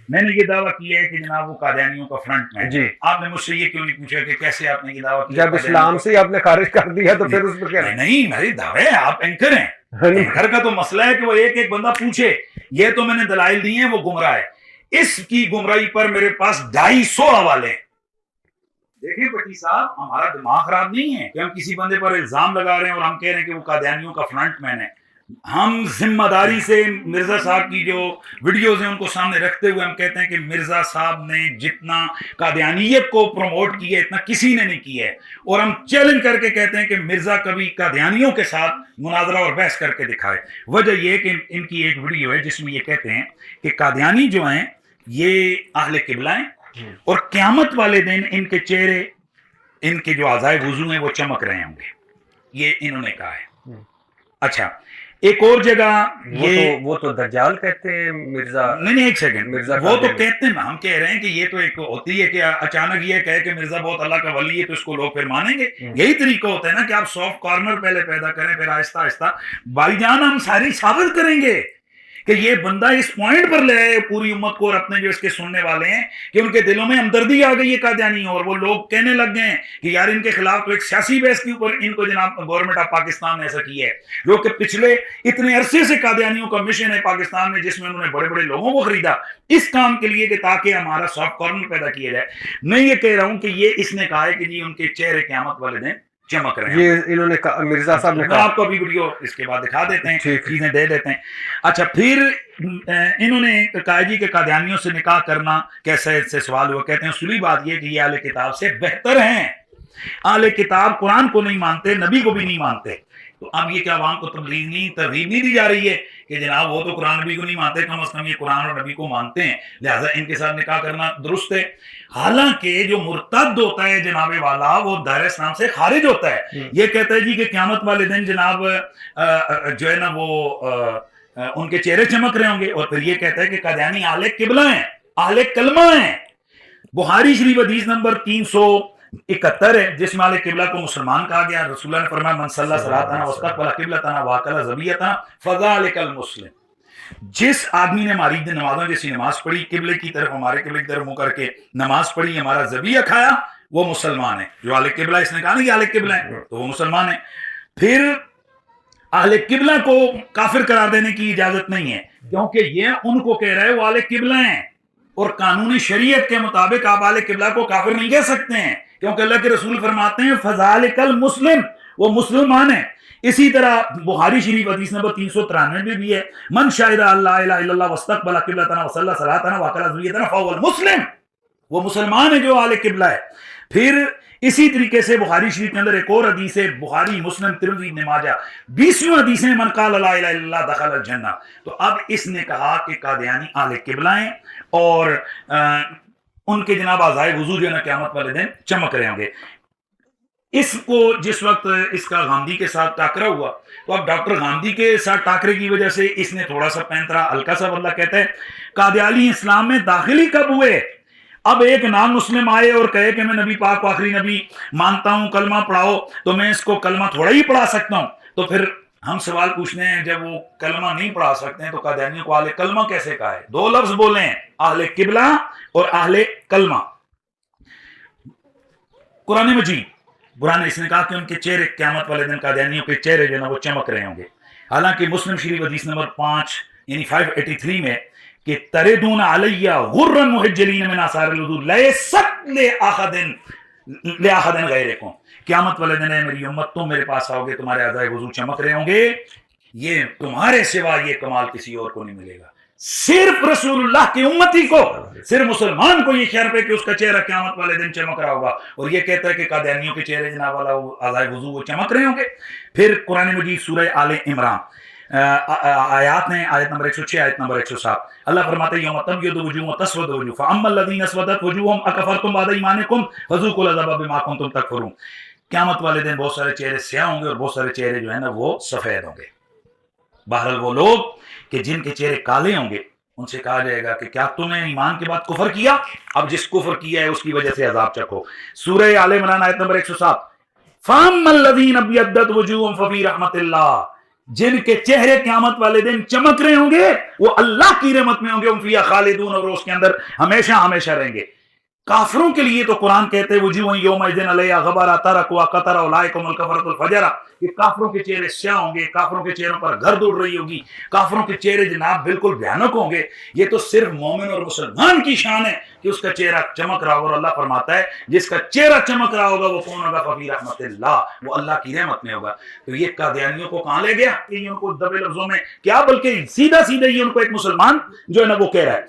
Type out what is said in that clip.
میں نے یہ دعویٰ کیا ہے کہ جناب وہ قادیانیوں کا فرنٹ مین ہے۔ جی آپ نے مجھ سے یہ کیوں نہیں پوچھا کہ کیسے آپ نے یہ دعویٰ کیا؟ جب اسلام سے آپ نے خارج کر دیا تو پھر اس میں کیا؟ نہیں میری دعوے ہیں، آپ اینکر ہیں، اینکر کا تو مسئلہ ہے کہ وہ ایک ایک بندہ پوچھے، یہ تو میں نے دلائل دی ہیں، وہ گمراہ ہے۔ اس کی گمراہی پر میرے پاس 250 حوالے ہیں۔ دیکھیں پٹی صاحب، ہمارا دماغ خراب نہیں ہے کہ ہم کسی بندے پر الزام لگا رہے ہیں اور ہم کہہ رہے ہیں کہ وہ قادیانیوں کا فرنٹ مین ہے۔ ہم ذمہ داری سے مرزا صاحب کی جو ویڈیوز ہیں ان کو سامنے رکھتے ہوئے ہم کہتے ہیں کہ مرزا صاحب نے جتنا قادیانیت کو پروموٹ کیا اتنا کسی نے نہیں کیا ہے، اور ہم چیلنج کر کے کہتے ہیں کہ مرزا کبھی قادیانیوں کے ساتھ مناظرہ اور بحث کر کے دکھائے۔ وجہ یہ کہ ان کی ایک ویڈیو ہے جس میں یہ کہتے ہیں کہ قادیانی جو ہیں یہ اہل قبلہ ہیں اور قیامت والے دن ان کے چہرے، ان کے جو اعضائے وضو ہیں وہ چمک رہے ہوں گے، یہ انہوں نے کہا ہے۔ اچھا ایک اور جگہ وہ تو دجال کہتے ہیں مرزا، نہیں ایک سیکنڈ، مرزا وہ تو کہتے ہیں، ہم کہہ رہے ہیں کہ یہ تو ایک ہوتی ہے کہ اچانک یہ کہے کہ مرزا بہت اللہ کا ولی ہے تو اس کو لوگ پھر مانیں گے۔ یہی طریقہ ہوتا ہے نا کہ آپ سافٹ کارنر پہلے پیدا کریں پھر آہستہ آہستہ بھائی جان ہم ساری ثابت کریں گے کہ یہ بندہ اس پوائنٹ پر لے آئے پوری امت کو اور اپنے جو اس کے سننے والے ہیں کہ ان کے دلوں میں ہمدردی آ گئی ہے قادیانی، اور وہ لوگ کہنے لگ گئے ہیں کہ یار ان کے خلاف تو ایک سیاسی بحث کے اوپر ان کو جناب گورنمنٹ آف پاکستان نے ایسا کیا ہے، جو کہ پچھلے اتنے عرصے سے قادیانیوں کا مشن ہے پاکستان میں جس میں انہوں نے بڑے بڑے لوگوں کو خریدا اس کام کے لیے کہ تاکہ ہمارا سافٹ کارنر پیدا کیا جائے۔ میں یہ کہہ رہا ہوں کہ یہ اس نے کہا ہے کہ جی ان کے چہرے قیامت والے دن چمک رہے ہیں، یہ انہوں نے مرزا صاحب نے میں آپ کو ابھی ویڈیو اس کے بعد دکھا دیتے ہیں، چیزیں دے دیتے ہیں۔ اچھا پھر انہوں نے کہا جی کہ قادیانیوں سے نکاح کرنا کیسے سے سوال ہوا، کہتے ہیں اصولی بات یہ کہ یہ اہل کتاب سے بہتر ہیں، اہل کتاب قرآن کو نہیں مانتے، نبی کو بھی نہیں مانتے، تو اب یہ کیا عوام کو ترغیب نہیں دی جا رہی ہے کہ جناب وہ تو قرآن نبی کو نہیں مانتے، کم از کم یہ قرآن اور نبی کو مانتے ہیں لہٰذا ان کے ساتھ نکاح کرنا درست ہے۔ حالانکہ جو مرتد ہوتا ہے جناب والا وہ دائرہ اسلام سے خارج ہوتا ہے، یہ کہتا ہے جی کہ قیامت والے دن جناب جو ہے نا وہ ان کے چہرے چمک رہے ہوں گے، اور پھر یہ کہتا ہے کہ قادیانی اہل قبلہ ہیں، اہل کلمہ ہیں۔ بخاری شریف حدیث نمبر 371 ہے جس میں اہل قبلہ کو مسلمان کہا گیا۔ رسول اللہ نے فرمایا من صلی صلاتنا واستقبل قبلتنا واکل ذبیحتنا فذلک المسلم، جس آدمی نے ہماری نمازوں جیسی نماز پڑھی، قبلے کی طرف ہمارے قبلے کی طرف منہ کر کے نماز پڑھی، ہمارا ذبیحہ کھایا، وہ مسلمان ہے۔ جو اہل قبلہ، اس نے کہا نا کہ اہل قبلہ ہے تو وہ مسلمان ہے۔ پھر اہل قبلہ کو کافر قرار دینے کی اجازت نہیں ہے کیونکہ یہ ان کو کہہ رہے وہ اہل قبلہ ہیں، اور قانون شریعت کے مطابق آپ اہل قبلہ کو کافر نہیں کہہ سکتے ہیں کیونکہ اللہ کے رسول فرماتے ہیں فذالک المسلم، وہ مسلمان ہیں۔ اسی طرح بخاری شریف حدیث نمبر 393 میں بھی ہے من شہد اللہ الہ الا اللہ واستقبل قبلتنا وصلی صلاتنا واکل ذبیحتنا فهو المسلم، وہ مسلمان ہے جو اہل قبلہ ہے۔ پھر اسی طریقے سے بخاری شریف کے اندر ایک اور حدیث ہے، بخاری مسلم ترمذی ابن ماجہ 20ویں حدیث ہے من قال لا الہ الا اللہ دخل الجنہ۔ تو اب اس نے کہا کہ قادیانی اہل قبلہ ہیں اور ان کے جناب اعضائے وضو جو ہے نا قیامت والے دن چمک رہے ہوں گے۔ اس کو جس وقت اس کا گاندھی کے ساتھ ٹاکرا ہوا تو اب ڈاکٹر گاندھی کے ساتھ ٹاکرے کی وجہ سے اس نے تھوڑا سا پینترا ہلکا سا بدلا، کہتا ہے قادیانی اسلام میں داخلی کب ہوئے؟ اب ایک نام مسلم آئے اور کہے کہ میں نبی پاک کو آخری نبی مانتا ہوں، کلمہ پڑھاؤ، تو میں اس کو کلمہ تھوڑا ہی پڑھا سکتا ہوں۔ تو پھر ہم سوال پوچھتے ہیں جب وہ کلمہ نہیں پڑھا سکتے ہیں تو قادیانیوں کو اہل کلمہ کیسے کہا ہے؟ دو لفظ بولے ہیں، اہل قبلہ اور اہل کلمہ۔ قرآن مجید قرآن اس نے کہا کہ ان کے چہرے قیامت والے دن قادیانیوں کے چہرے جو ہے نا وہ چمک رہے ہوں گے۔ حالانکہ مسلم شریف حدیث نمبر 5 یعنی 583 میں کہ تردون علی غرا محجلین من آثار الوضوء لیست لأحد غیرکم، قیامت والے دن ہے میری امت تم میرے پاس آؤ گے تمہارے اعضائے وضو چمک رہے ہوں گے، یہ تمہارے سوا یہ کمال کسی اور کو نہیں ملے گا، صرف رسول اللہ کی امتی کو، صرف مسلمان کو یہ خیر پہ کہ اس کا چہرہ قیامت والے دن چمک رہا ہوگا، اور یہ کہتا ہے کہ قادیانیوں کے چہرے جناب والا اعضائے وضو وہ چمک رہے ہوں گے۔ پھر قرآن مجید سورہ آل عمران آیات ہیں، آیت نمبر 106 آیت نمبر 107 اللہ فرماتے ہیں یوم تبیض وجوہ وتسود وجوہ فاما الذین اسودت وجوہہم اکفرتم بعد ایمانکم فذوقوا العذاب بما کنتم تکفرون، قیامت والے دن بہت سارے چہرے سیاہ ہوں گے اور بہت سارے چہرے جو ہے نا وہ سفید ہوں گے۔ بہرحال وہ لوگ کہ جن کے چہرے کالے ہوں گے ان سے کہا جائے گا کہ کیا تم نے ایمان کے بعد کفر کیا؟ اب جس کفر کیا ہے اس کی وجہ سے عذاب چکھو۔ سورہ آل عمران آیت نمبر 107 فاما الذین ابیضت وجوہہم ففی رحمت اللہ، جن کے چہرے قیامت والے دن چمک رہے ہوں گے وہ اللہ کی رحمت میں ہوں گے، ہم فیہا خالدون، اور اس کے اندر ہمیشہ ہمیشہ رہیں گے۔ کافروں کے لیے تو قرآن کہتے ہیں وجوہ یومئذ علیہا غبرہ ترہقها قطرہ اولئک هم الکفرۃ الفجرہ، کہ کافروں کے چہرے سیاہ ہوں گے، کافروں کے چہروں پر گرد اڑ رہی ہوگی، کافروں کے چہرے جناب بالکل بھیانک ہوں گے۔ یہ تو صرف مومن اور مسلمان کی شان ہے کہ اس کا چہرہ چمک رہا ہوگا، اور اللہ فرماتا ہے جس کا چہرہ چمک رہا ہوگا وہ کون ہوگا؟ ففی رحمت اللہ، وہ اللہ کی رحمت میں ہوگا۔ تو یہ قادیانیوں کو کہاں لے گیا؟ یہ ان کو دبے لفظوں میں کیا بلکہ سیدھا سیدھا یہ ان کو ایک مسلمان جو ہے نا وہ کہہ رہا ہے